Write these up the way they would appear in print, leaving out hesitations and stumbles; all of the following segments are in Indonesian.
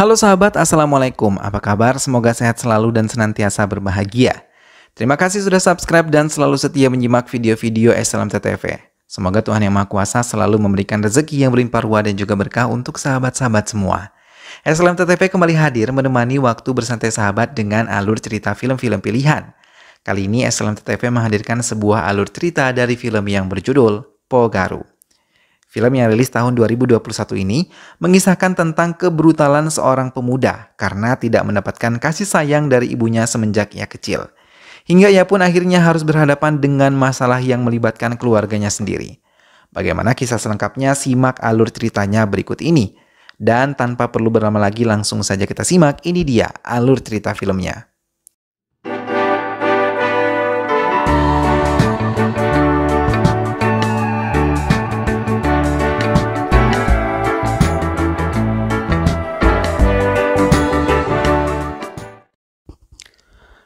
Halo sahabat, Assalamualaikum. Apa kabar? Semoga sehat selalu dan senantiasa berbahagia. Terima kasih sudah subscribe dan selalu setia menyimak video-video SLMTTV. Semoga Tuhan Yang Maha Kuasa selalu memberikan rezeki yang berlimpah ruah dan juga berkah untuk sahabat-sahabat semua. SLMTTV kembali hadir menemani waktu bersantai sahabat dengan alur cerita film-film pilihan. Kali ini SLMTTV menghadirkan sebuah alur cerita dari film yang berjudul Pogaru. Film yang rilis tahun 2021 ini mengisahkan tentang kebrutalan seorang pemuda karena tidak mendapatkan kasih sayang dari ibunya semenjak ia kecil. Hingga ia pun akhirnya harus berhadapan dengan masalah yang melibatkan keluarganya sendiri. Bagaimana kisah selengkapnya? Simak alur ceritanya berikut ini. Dan tanpa perlu berlama lagi langsung saja kita simak, ini dia alur cerita filmnya.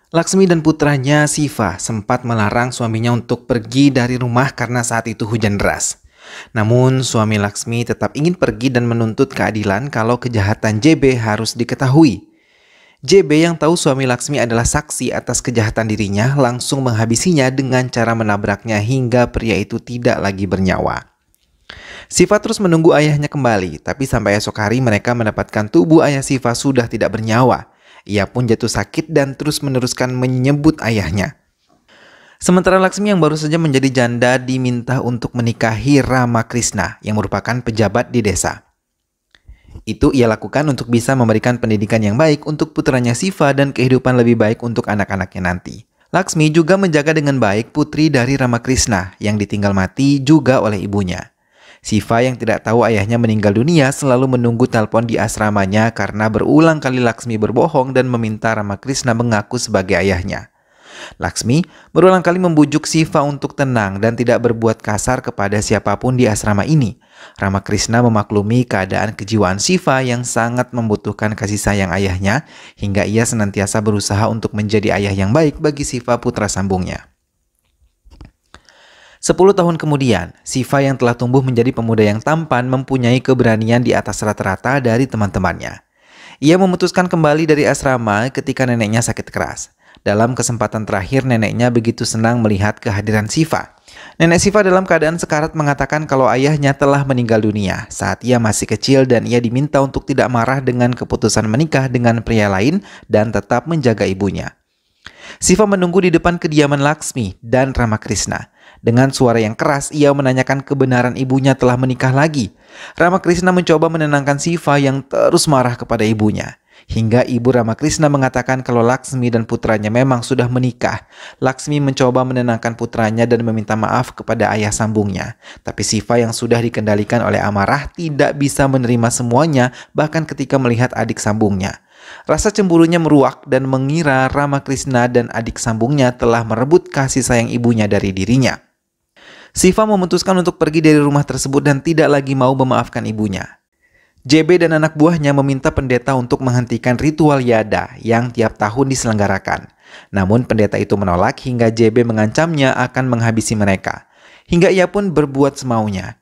Laksmi dan putranya Siva sempat melarang suaminya untuk pergi dari rumah karena saat itu hujan deras. Namun suami Laksmi tetap ingin pergi dan menuntut keadilan kalau kejahatan JB harus diketahui. JB yang tahu suami Laksmi adalah saksi atas kejahatan dirinya langsung menghabisinya dengan cara menabraknya hingga pria itu tidak lagi bernyawa. Siva terus menunggu ayahnya kembali, tapi sampai esok hari mereka mendapatkan tubuh ayah Siva sudah tidak bernyawa. Ia pun jatuh sakit dan terus meneruskan menyebut ayahnya. Sementara Laksmi yang baru saja menjadi janda diminta untuk menikahi Rama Krishna yang merupakan pejabat di desa. Itu ia lakukan untuk bisa memberikan pendidikan yang baik untuk putranya Siva dan kehidupan lebih baik untuk anak-anaknya nanti. Laksmi juga menjaga dengan baik putri dari Rama Krishna yang ditinggal mati juga oleh ibunya. Siva yang tidak tahu ayahnya meninggal dunia selalu menunggu telepon di asramanya karena berulang kali Laksmi berbohong dan meminta Rama Krishna mengaku sebagai ayahnya. Laksmi berulang kali membujuk Siva untuk tenang dan tidak berbuat kasar kepada siapapun di asrama ini. Rama Krishna memaklumi keadaan kejiwaan Siva yang sangat membutuhkan kasih sayang ayahnya hingga ia senantiasa berusaha untuk menjadi ayah yang baik bagi Siva putra sambungnya. 10 tahun kemudian, Siva yang telah tumbuh menjadi pemuda yang tampan mempunyai keberanian di atas rata-rata dari teman-temannya. Ia memutuskan kembali dari asrama ketika neneknya sakit keras. Dalam kesempatan terakhir, neneknya begitu senang melihat kehadiran Siva. Nenek Siva dalam keadaan sekarat mengatakan kalau ayahnya telah meninggal dunia saat ia masih kecil dan ia diminta untuk tidak marah dengan keputusan menikah dengan pria lain dan tetap menjaga ibunya. Siva menunggu di depan kediaman Laksmi dan Rama Krishna. Dengan suara yang keras, ia menanyakan kebenaran ibunya telah menikah lagi. Rama Krishna mencoba menenangkan Siva yang terus marah kepada ibunya. Hingga ibu Rama Krishna mengatakan kalau Laksmi dan putranya memang sudah menikah. Laksmi mencoba menenangkan putranya dan meminta maaf kepada ayah sambungnya. Tapi Siva yang sudah dikendalikan oleh amarah tidak bisa menerima semuanya, bahkan ketika melihat adik sambungnya. Rasa cemburunya meruak dan mengira Rama Krishna dan adik sambungnya telah merebut kasih sayang ibunya dari dirinya. Siva memutuskan untuk pergi dari rumah tersebut dan tidak lagi mau memaafkan ibunya. JB dan anak buahnya meminta pendeta untuk menghentikan ritual yada yang tiap tahun diselenggarakan. Namun pendeta itu menolak hingga JB mengancamnya akan menghabisi mereka. Hingga ia pun berbuat semaunya.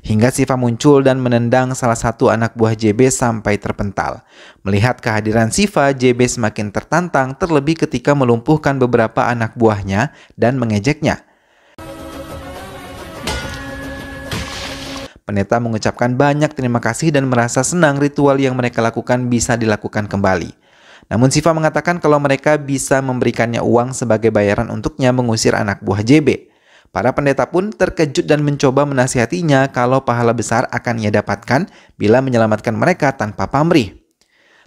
Hingga Siva muncul dan menendang salah satu anak buah JB sampai terpental. Melihat kehadiran Siva, JB semakin tertantang terlebih ketika melumpuhkan beberapa anak buahnya dan mengejeknya. Pendeta mengucapkan banyak terima kasih dan merasa senang ritual yang mereka lakukan bisa dilakukan kembali. Namun Siva mengatakan kalau mereka bisa memberikannya uang sebagai bayaran untuknya mengusir anak buah JB. Para pendeta pun terkejut dan mencoba menasihatinya kalau pahala besar akan ia dapatkan bila menyelamatkan mereka tanpa pamrih.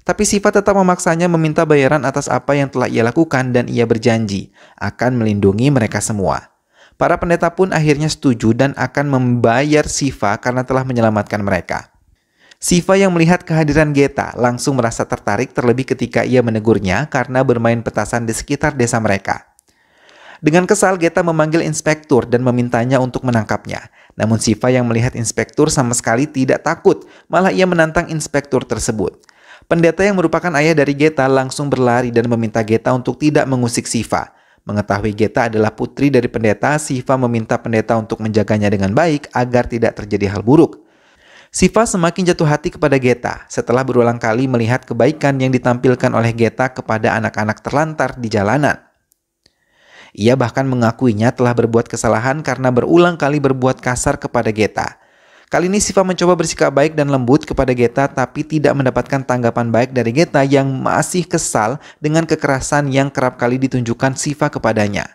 Tapi Siva tetap memaksanya meminta bayaran atas apa yang telah ia lakukan dan ia berjanji akan melindungi mereka semua. Para pendeta pun akhirnya setuju dan akan membayar Siva karena telah menyelamatkan mereka. Siva yang melihat kehadiran Geta langsung merasa tertarik terlebih ketika ia menegurnya karena bermain petasan di sekitar desa mereka. Dengan kesal, Geta memanggil inspektur dan memintanya untuk menangkapnya. Namun Siva yang melihat inspektur sama sekali tidak takut, malah ia menantang inspektur tersebut. Pendeta yang merupakan ayah dari Geta langsung berlari dan meminta Geta untuk tidak mengusik Siva. Mengetahui Geta adalah putri dari pendeta, Siva meminta pendeta untuk menjaganya dengan baik agar tidak terjadi hal buruk. Siva semakin jatuh hati kepada Geta setelah berulang kali melihat kebaikan yang ditampilkan oleh Geta kepada anak-anak terlantar di jalanan. Ia bahkan mengakuinya telah berbuat kesalahan karena berulang kali berbuat kasar kepada Geta. Kali ini Siva mencoba bersikap baik dan lembut kepada Geta tapi tidak mendapatkan tanggapan baik dari Geta yang masih kesal dengan kekerasan yang kerap kali ditunjukkan Siva kepadanya.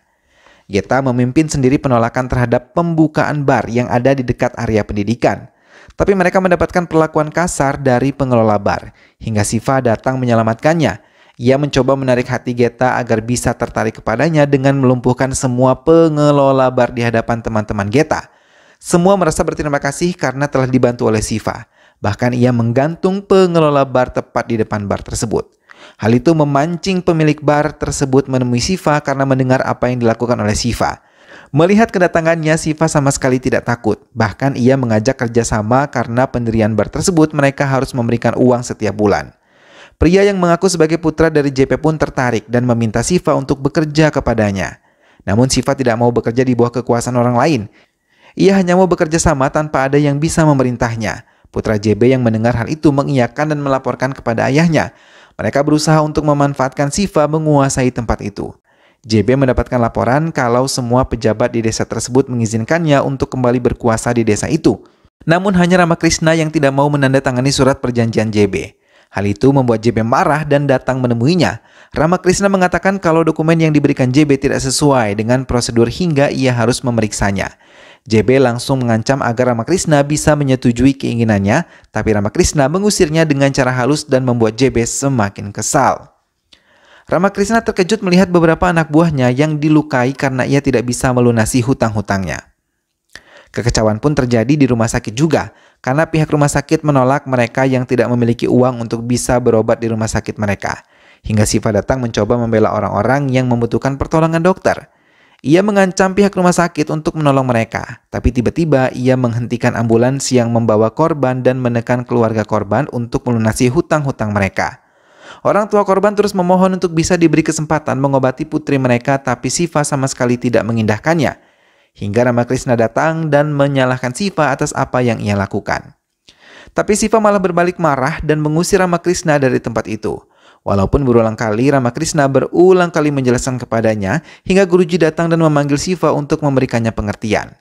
Geta memimpin sendiri penolakan terhadap pembukaan bar yang ada di dekat area pendidikan. Tapi mereka mendapatkan perlakuan kasar dari pengelola bar, hingga Siva datang menyelamatkannya. Ia mencoba menarik hati Geta agar bisa tertarik kepadanya dengan melumpuhkan semua pengelola bar di hadapan teman-teman Geta. Semua merasa berterima kasih karena telah dibantu oleh Siva. Bahkan ia menggantung pengelola bar tepat di depan bar tersebut. Hal itu memancing pemilik bar tersebut menemui Siva karena mendengar apa yang dilakukan oleh Siva. Melihat kedatangannya, Siva sama sekali tidak takut. Bahkan ia mengajak kerjasama karena pendirian bar tersebut mereka harus memberikan uang setiap bulan. Pria yang mengaku sebagai putra dari JP pun tertarik dan meminta Siva untuk bekerja kepadanya. Namun Siva tidak mau bekerja di bawah kekuasaan orang lain. Ia hanya mau bekerja sama tanpa ada yang bisa memerintahnya. Putra JB yang mendengar hal itu mengiyakan dan melaporkan kepada ayahnya. Mereka berusaha untuk memanfaatkan Siva menguasai tempat itu. JB mendapatkan laporan kalau semua pejabat di desa tersebut mengizinkannya untuk kembali berkuasa di desa itu. Namun hanya Ramakrishna yang tidak mau menandatangani surat perjanjian JB. Hal itu membuat JB marah dan datang menemuinya. Ramakrishna mengatakan kalau dokumen yang diberikan JB tidak sesuai dengan prosedur hingga ia harus memeriksanya. JB langsung mengancam agar Ramakrishna bisa menyetujui keinginannya, tapi Ramakrishna mengusirnya dengan cara halus dan membuat JB semakin kesal. Ramakrishna terkejut melihat beberapa anak buahnya yang dilukai karena ia tidak bisa melunasi hutang-hutangnya. Kekecauan pun terjadi di rumah sakit juga, karena pihak rumah sakit menolak mereka yang tidak memiliki uang untuk bisa berobat di rumah sakit mereka. Hingga Siva datang mencoba membela orang-orang yang membutuhkan pertolongan dokter. Ia mengancam pihak rumah sakit untuk menolong mereka, tapi tiba-tiba ia menghentikan ambulans yang membawa korban dan menekan keluarga korban untuk melunasi hutang-hutang mereka. Orang tua korban terus memohon untuk bisa diberi kesempatan mengobati putri mereka, tapi Siva sama sekali tidak mengindahkannya. Hingga Ramakrishna datang dan menyalahkan Siva atas apa yang ia lakukan. Tapi Siva malah berbalik marah dan mengusir Ramakrishna dari tempat itu. Walaupun berulang kali Ramakrishna berulang kali menjelaskan kepadanya, hingga Guruji datang dan memanggil Siva untuk memberikannya pengertian.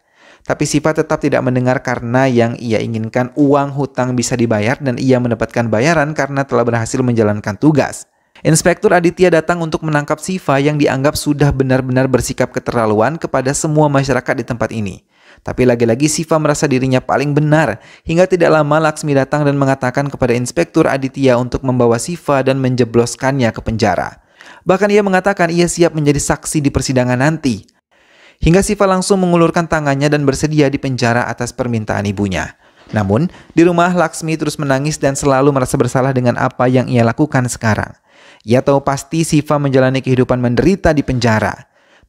Tapi Siva tetap tidak mendengar karena yang ia inginkan uang hutang bisa dibayar dan ia mendapatkan bayaran karena telah berhasil menjalankan tugas. Inspektur Aditya datang untuk menangkap Siva yang dianggap sudah benar-benar bersikap keterlaluan kepada semua masyarakat di tempat ini. Tapi lagi-lagi Siva merasa dirinya paling benar, hingga tidak lama Laksmi datang dan mengatakan kepada Inspektur Aditya untuk membawa Siva dan menjebloskannya ke penjara. Bahkan ia mengatakan ia siap menjadi saksi di persidangan nanti. Hingga Siva langsung mengulurkan tangannya dan bersedia di penjara atas permintaan ibunya. Namun, di rumah Laksmi terus menangis dan selalu merasa bersalah dengan apa yang ia lakukan sekarang. Ia tahu pasti Siva menjalani kehidupan menderita di penjara.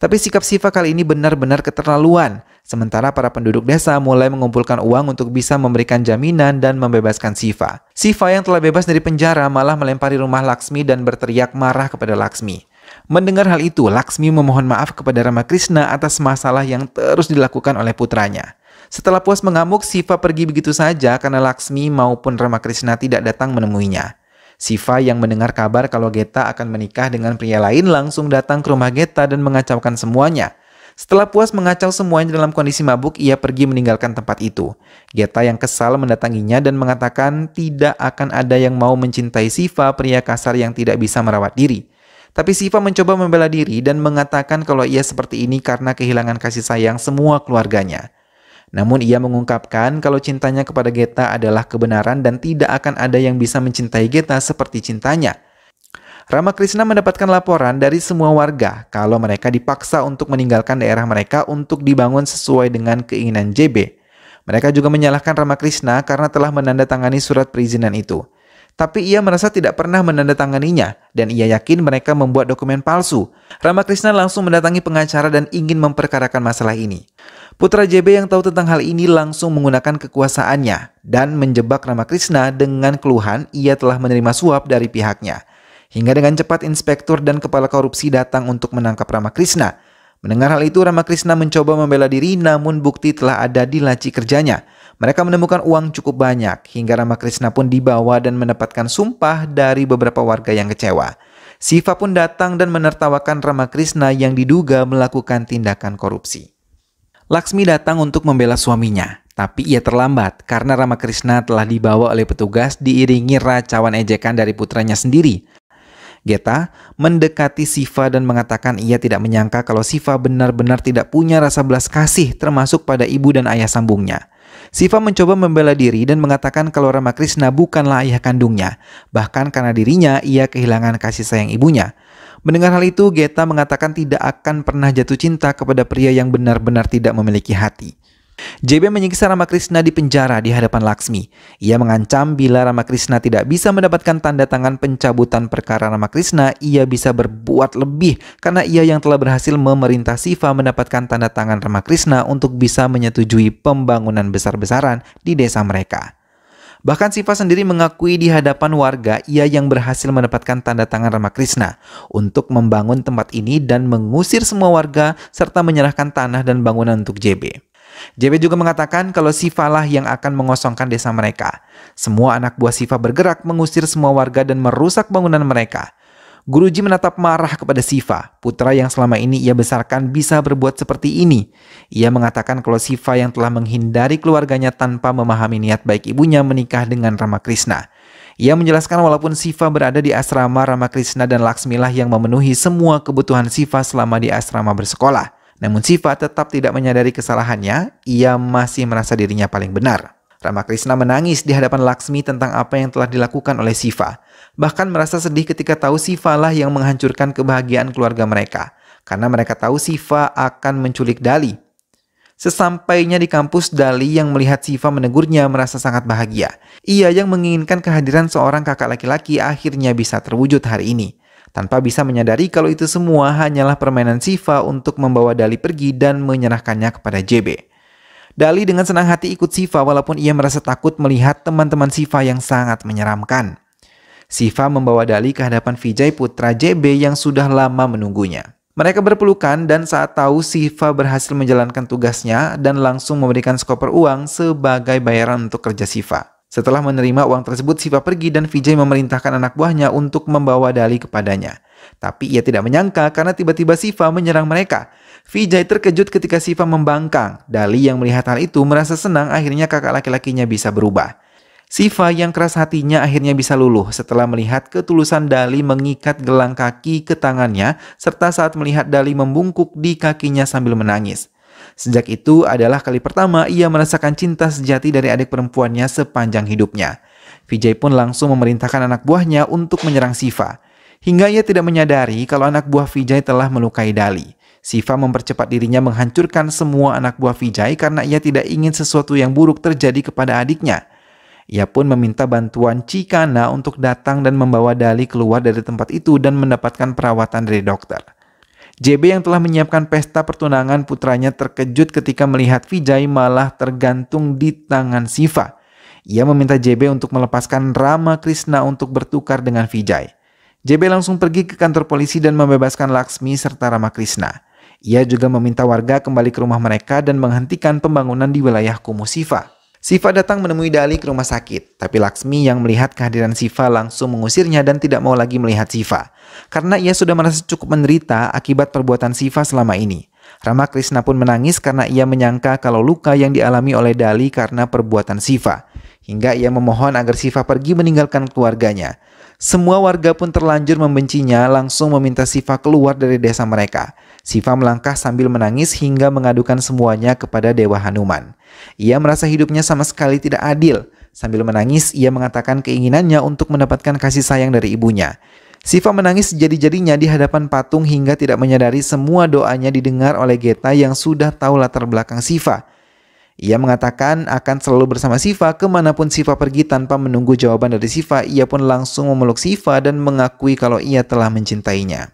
Tapi sikap Siva kali ini benar-benar keterlaluan. Sementara para penduduk desa mulai mengumpulkan uang untuk bisa memberikan jaminan dan membebaskan Siva. Siva yang telah bebas dari penjara malah melempari rumah Laksmi dan berteriak marah kepada Laksmi. Mendengar hal itu, Laksmi memohon maaf kepada Ramakrishna atas masalah yang terus dilakukan oleh putranya. Setelah puas mengamuk, Siva pergi begitu saja karena Laksmi maupun Ramakrishna tidak datang menemuinya. Siva yang mendengar kabar kalau Geta akan menikah dengan pria lain langsung datang ke rumah Geta dan mengacaukan semuanya. Setelah puas mengacau semuanya dalam kondisi mabuk, ia pergi meninggalkan tempat itu. Geta yang kesal mendatanginya dan mengatakan tidak akan ada yang mau mencintai Siva, pria kasar yang tidak bisa merawat diri. Tapi Siva mencoba membela diri dan mengatakan kalau ia seperti ini karena kehilangan kasih sayang semua keluarganya. Namun ia mengungkapkan kalau cintanya kepada Geta adalah kebenaran dan tidak akan ada yang bisa mencintai Geta seperti cintanya. Ramakrishna mendapatkan laporan dari semua warga kalau mereka dipaksa untuk meninggalkan daerah mereka untuk dibangun sesuai dengan keinginan JB. Mereka juga menyalahkan Ramakrishna karena telah menandatangani surat perizinan itu. Tapi ia merasa tidak pernah menandatanganinya dan ia yakin mereka membuat dokumen palsu. Ramakrishna langsung mendatangi pengacara dan ingin memperkarakan masalah ini. Putra JB yang tahu tentang hal ini langsung menggunakan kekuasaannya dan menjebak Ramakrishna dengan keluhan ia telah menerima suap dari pihaknya. Hingga dengan cepat inspektur dan kepala korupsi datang untuk menangkap Ramakrishna. Mendengar hal itu, Ramakrishna mencoba membela diri namun bukti telah ada di laci kerjanya. Mereka menemukan uang cukup banyak, hingga Ramakrishna pun dibawa dan mendapatkan sumpah dari beberapa warga yang kecewa. Siva pun datang dan menertawakan Ramakrishna yang diduga melakukan tindakan korupsi. Laksmi datang untuk membela suaminya, tapi ia terlambat karena Ramakrishna telah dibawa oleh petugas diiringi racauan ejekan dari putranya sendiri. Geta mendekati Siva dan mengatakan ia tidak menyangka kalau Siva benar-benar tidak punya rasa belas kasih termasuk pada ibu dan ayah sambungnya. Siva mencoba membela diri dan mengatakan kalau Ramakrishna bukanlah ayah kandungnya, bahkan karena dirinya ia kehilangan kasih sayang ibunya. Mendengar hal itu, Geta mengatakan tidak akan pernah jatuh cinta kepada pria yang benar-benar tidak memiliki hati. JB menyiksa Ramakrishna di penjara di hadapan Laksmi. Ia mengancam bila Ramakrishna tidak bisa mendapatkan tanda tangan pencabutan perkara Ramakrishna, ia bisa berbuat lebih karena ia yang telah berhasil memerintah Siva mendapatkan tanda tangan Ramakrishna untuk bisa menyetujui pembangunan besar-besaran di desa mereka. Bahkan Siva sendiri mengakui di hadapan warga ia yang berhasil mendapatkan tanda tangan Ramakrishna untuk membangun tempat ini dan mengusir semua warga serta menyerahkan tanah dan bangunan untuk JB. JB juga mengatakan kalau Siva lah yang akan mengosongkan desa mereka. Semua anak buah Siva bergerak mengusir semua warga dan merusak bangunan mereka. Guruji menatap marah kepada Siva, putra yang selama ini ia besarkan bisa berbuat seperti ini. Ia mengatakan kalau Siva yang telah menghindari keluarganya tanpa memahami niat baik ibunya menikah dengan Ramakrishna. Ia menjelaskan walaupun Siva berada di asrama, Ramakrishna dan Laksmilah yang memenuhi semua kebutuhan Siva selama di asrama bersekolah. Namun Siva tetap tidak menyadari kesalahannya, ia masih merasa dirinya paling benar. Ramakrishna menangis di hadapan Laksmi tentang apa yang telah dilakukan oleh Siva. Bahkan merasa sedih ketika tahu Siva lah yang menghancurkan kebahagiaan keluarga mereka. Karena mereka tahu Siva akan menculik Dali. Sesampainya di kampus, Dali yang melihat Siva menegurnya merasa sangat bahagia. Ia yang menginginkan kehadiran seorang kakak laki-laki akhirnya bisa terwujud hari ini. Tanpa bisa menyadari kalau itu semua hanyalah permainan Siva untuk membawa Dali pergi dan menyerahkannya kepada JB. Dali dengan senang hati ikut Siva walaupun ia merasa takut melihat teman-teman Siva yang sangat menyeramkan. Siva membawa Dali ke hadapan Vijay putra JB yang sudah lama menunggunya. Mereka berpelukan dan saat tahu Siva berhasil menjalankan tugasnya dan langsung memberikan sekoper uang sebagai bayaran untuk kerja Siva. Setelah menerima uang tersebut, Siva pergi dan Vijay memerintahkan anak buahnya untuk membawa Dali kepadanya. Tapi ia tidak menyangka karena tiba-tiba Siva menyerang mereka. Vijay terkejut ketika Siva membangkang. Dali yang melihat hal itu merasa senang akhirnya kakak laki-lakinya bisa berubah. Siva yang keras hatinya akhirnya bisa luluh setelah melihat ketulusan Dali mengikat gelang kaki ke tangannya serta saat melihat Dali membungkuk di kakinya sambil menangis. Sejak itu adalah kali pertama ia merasakan cinta sejati dari adik perempuannya sepanjang hidupnya. Vijay pun langsung memerintahkan anak buahnya untuk menyerang Siva. Hingga ia tidak menyadari kalau anak buah Vijay telah melukai Dali. Siva mempercepat dirinya menghancurkan semua anak buah Vijay karena ia tidak ingin sesuatu yang buruk terjadi kepada adiknya. Ia pun meminta bantuan Cikana untuk datang dan membawa Dali keluar dari tempat itu dan mendapatkan perawatan dari dokter. JB yang telah menyiapkan pesta pertunangan putranya terkejut ketika melihat Vijay malah tergantung di tangan Siva. Ia meminta JB untuk melepaskan Ramakrishna untuk bertukar dengan Vijay. JB langsung pergi ke kantor polisi dan membebaskan Laksmi serta Ramakrishna. Ia juga meminta warga kembali ke rumah mereka dan menghentikan pembangunan di wilayah kumuh Siva. Siva datang menemui Dali ke rumah sakit, tapi Laksmi yang melihat kehadiran Siva langsung mengusirnya dan tidak mau lagi melihat Siva. Karena ia sudah merasa cukup menderita akibat perbuatan Siva selama ini. Ramakrishna pun menangis karena ia menyangka kalau luka yang dialami oleh Dali karena perbuatan Siva. Hingga ia memohon agar Siva pergi meninggalkan keluarganya. Semua warga pun terlanjur membencinya langsung meminta Siva keluar dari desa mereka. Siva melangkah sambil menangis hingga mengadukan semuanya kepada Dewa Hanuman. Ia merasa hidupnya sama sekali tidak adil. Sambil menangis, ia mengatakan keinginannya untuk mendapatkan kasih sayang dari ibunya. Siva menangis sejadi-jadinya di hadapan patung hingga tidak menyadari semua doanya didengar oleh Geta yang sudah tahu latar belakang Siva. Ia mengatakan akan selalu bersama Siva kemanapun Siva pergi tanpa menunggu jawaban dari Siva. Ia pun langsung memeluk Siva dan mengakui kalau ia telah mencintainya.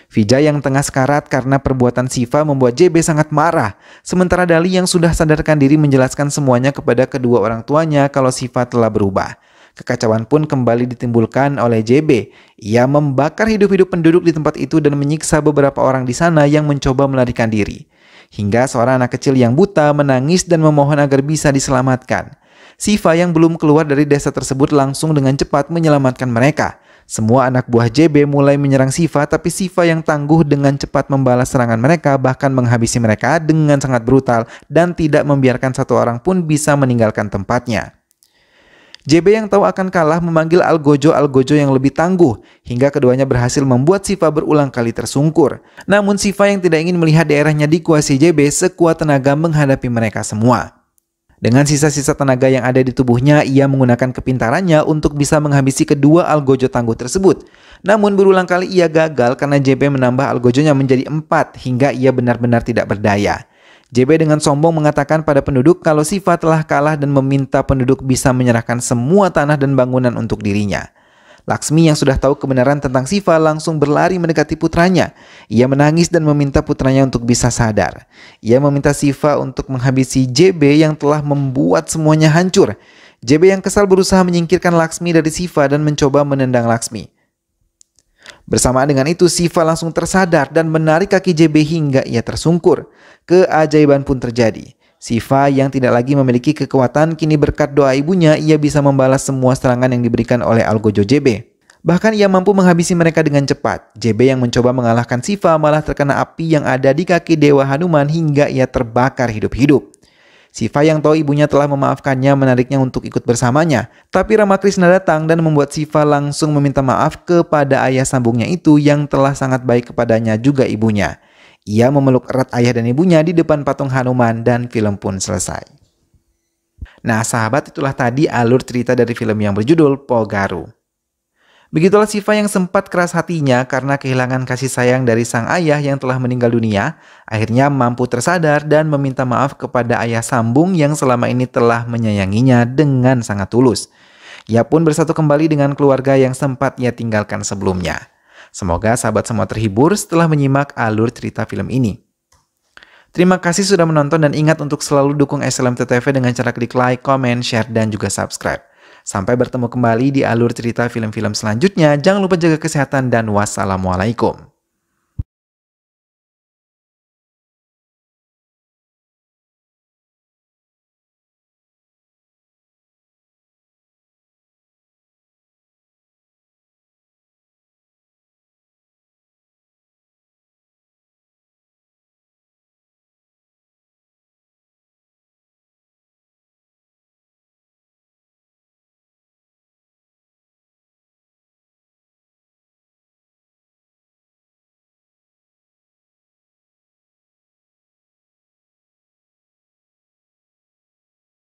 Vijay yang tengah sekarat karena perbuatan Siva membuat JB sangat marah. Sementara Dali yang sudah sadarkan diri menjelaskan semuanya kepada kedua orang tuanya kalau Siva telah berubah. Kekacauan pun kembali ditimbulkan oleh JB. Ia membakar hidup-hidup penduduk di tempat itu dan menyiksa beberapa orang di sana yang mencoba melarikan diri. hingga seorang anak kecil yang buta menangis dan memohon agar bisa diselamatkan. Shiva yang belum keluar dari desa tersebut langsung dengan cepat menyelamatkan mereka. Semua anak buah JB mulai menyerang Shiva, tapi Shiva yang tangguh dengan cepat membalas serangan mereka, bahkan menghabisi mereka dengan sangat brutal dan tidak membiarkan satu orang pun bisa meninggalkan tempatnya. JB yang tahu akan kalah memanggil Algojo yang lebih tangguh, hingga keduanya berhasil membuat Shiva berulang kali tersungkur. Namun Shiva yang tidak ingin melihat daerahnya dikuasai JB sekuat tenaga menghadapi mereka semua. Dengan sisa-sisa tenaga yang ada di tubuhnya, ia menggunakan kepintarannya untuk bisa menghabisi kedua Algojo tangguh tersebut. Namun berulang kali ia gagal karena JB menambah Algojonya menjadi 4 hingga ia benar-benar tidak berdaya. JB dengan sombong mengatakan pada penduduk kalau Shiva telah kalah dan meminta penduduk bisa menyerahkan semua tanah dan bangunan untuk dirinya. Laksmi yang sudah tahu kebenaran tentang Shiva langsung berlari mendekati putranya. Ia menangis dan meminta putranya untuk bisa sadar. Ia meminta Shiva untuk menghabisi JB yang telah membuat semuanya hancur. JB yang kesal berusaha menyingkirkan Laksmi dari Shiva dan mencoba menendang Laksmi. Bersamaan dengan itu, Shiva langsung tersadar dan menarik kaki JB hingga ia tersungkur. Keajaiban pun terjadi. Shiva yang tidak lagi memiliki kekuatan, kini berkat doa ibunya, ia bisa membalas semua serangan yang diberikan oleh Algojo JB. Bahkan ia mampu menghabisi mereka dengan cepat. JB yang mencoba mengalahkan Shiva malah terkena api yang ada di kaki Dewa Hanuman hingga ia terbakar hidup-hidup. Shiva yang tahu ibunya telah memaafkannya menariknya untuk ikut bersamanya. Tapi Ramakrishna datang dan membuat Shiva langsung meminta maaf kepada ayah sambungnya itu yang telah sangat baik kepadanya juga ibunya. Ia memeluk erat ayah dan ibunya di depan patung Hanuman dan film pun selesai. Nah sahabat, itulah tadi alur cerita dari film yang berjudul Pogaru. Begitulah Shiva yang sempat keras hatinya karena kehilangan kasih sayang dari sang ayah yang telah meninggal dunia, akhirnya mampu tersadar dan meminta maaf kepada ayah sambung yang selama ini telah menyayanginya dengan sangat tulus. Ia pun bersatu kembali dengan keluarga yang sempat ia tinggalkan sebelumnya. Semoga sahabat semua terhibur setelah menyimak alur cerita film ini. Terima kasih sudah menonton dan ingat untuk selalu dukung SLMT-TV dengan cara klik like, comment, share, dan juga subscribe. Sampai bertemu kembali di alur cerita film-film selanjutnya. Jangan lupa jaga kesehatan dan wassalamualaikum.